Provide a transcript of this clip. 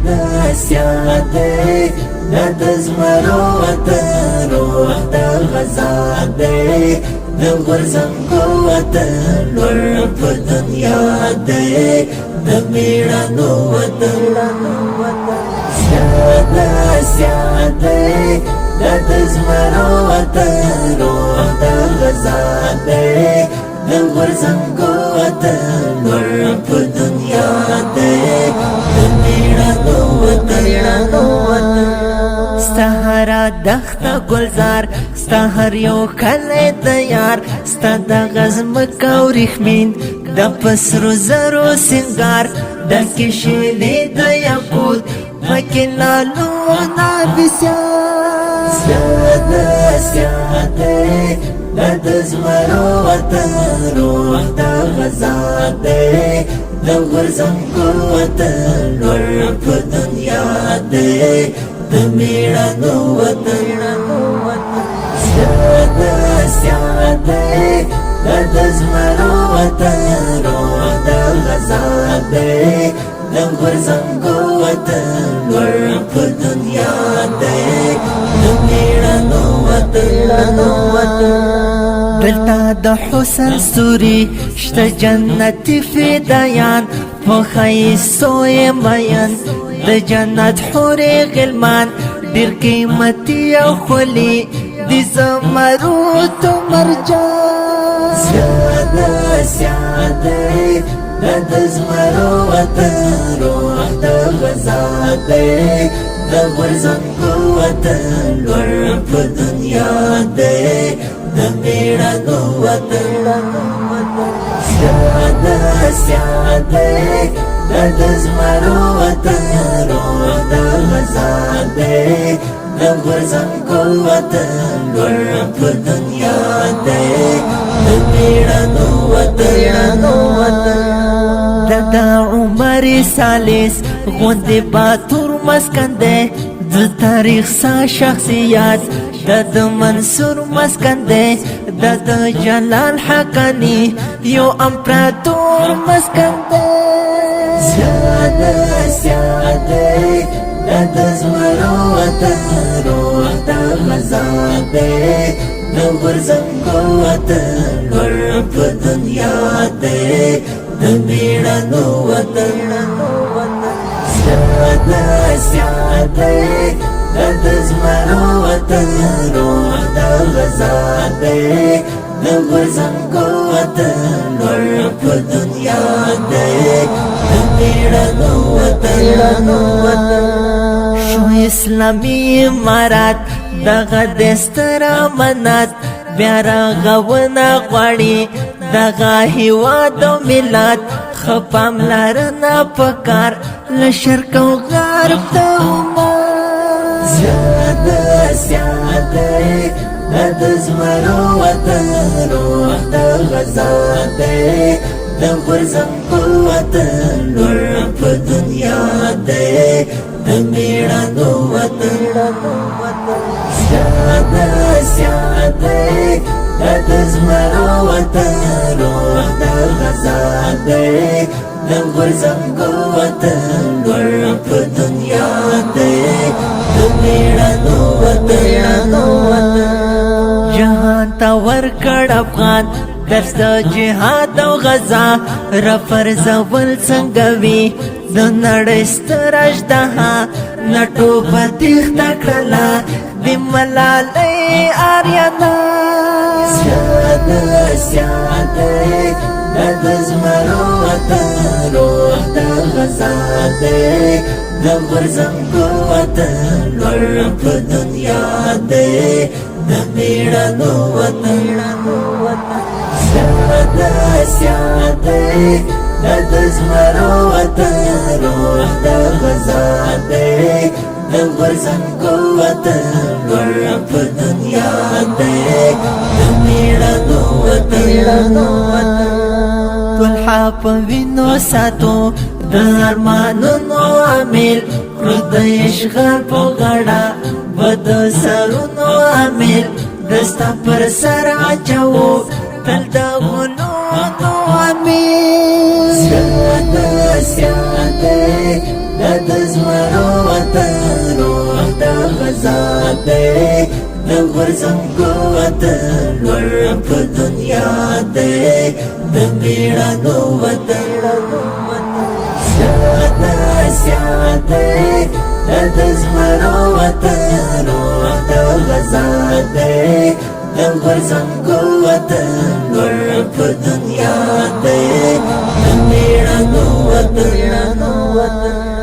نسیان دی د زمرو وطن روح د غزا دی د غرزنګو وطن لوړ په دنیا دی د میړانو وطن نسیان دی د زمرو وطن روح د غزا دی د غرزنګو وطن لوړ په دنیا دی د میړانو وطن ستا هره دښته ګلزار ستا هر یو کلی د یار ستا دغه ځمکه وریښمین د پسرو زرو سینګار ډکې شوې د یاقوت پکې لالونه بسیار نسیان دی د زمرو وطن روح د غزا دی د غرزنګو وطن لوړ په دنیا دی د میړانو وطن نسیان دی د زمرو وطن روح د غزا دی د غرزنګو وطن لوړ په دنیا دی د میړانو وطن دلته د حسن ستوري شته جنتي فدایان په ښایستو یې مین د جنت حورې غلمان ډېر قیمتي او ښکلي د زمرد و مرجان نسیان دی د زمرو وطن روح د غزا دی د غرزنګو وطن لوړ په دنیا دی د میړانو وطن نسیان دی د زمرو وطن روح د غزا دی د غرزنګو وطن لوړ په دنیا دی د میړانو وطن د عمر سالس غوندې باتور مسکن دی د تاریخ سا شخصیت د منصور مسکن دی د جلال حقانی یو امپراتور مسکن دی نسیان دی د زمرو وطن روح د غزا دی د غرزنګو وطن لوړ په دنیا دی د میړانو وطن نسیان دی د زمرو وطن روح د غزا دی د غرزنګو وطن لوړ په دنیا دی د میړانو وطن شو اسلامي امارات دغه د ستر امانت بیا رغونه غواړي دغه هیواد او ملت ښه پاملرنه پکار له شرق او غرب ته نسیان دی د زمرو وطن روح د غزا دی د غرزنګو وطن لوړ په دنیا دی د میړانو وطن نسیان دی د زمرو وطن روح د غزا دی د غرزنګو وطن لوړ په دنیا دی د میړانو وطن جهان ته ورکړ افغان درس د جهاد او غزا رفرزول څنګه وي د نړۍ ستر اژدها نټو په تېښته کړله د ملالۍ آریانا نسیان دی د زمرو وطن روح د غزا دی د غرزنګو وطن لوړ په دنیا دی د میړانو وطن نسیان دی د زمرو وطن روح د غزا دی د غرزنګو وطن لوړ په دنیا دی د میړانو وطن طلحه په وینو ساتو د ارمانونو عامل کړو د اشغال په غاړه بد سرونو عامل دستا پر سر اچو تل د غنونو عامل سیاده د زمرو غزا دے نغرزم قوت لور په دنیا دے دمیڑا نو وطن سیاده دزمرو وطن روح دا غزا دے نغرزم قوت لور په دنیا دے دمیڑا نو وطن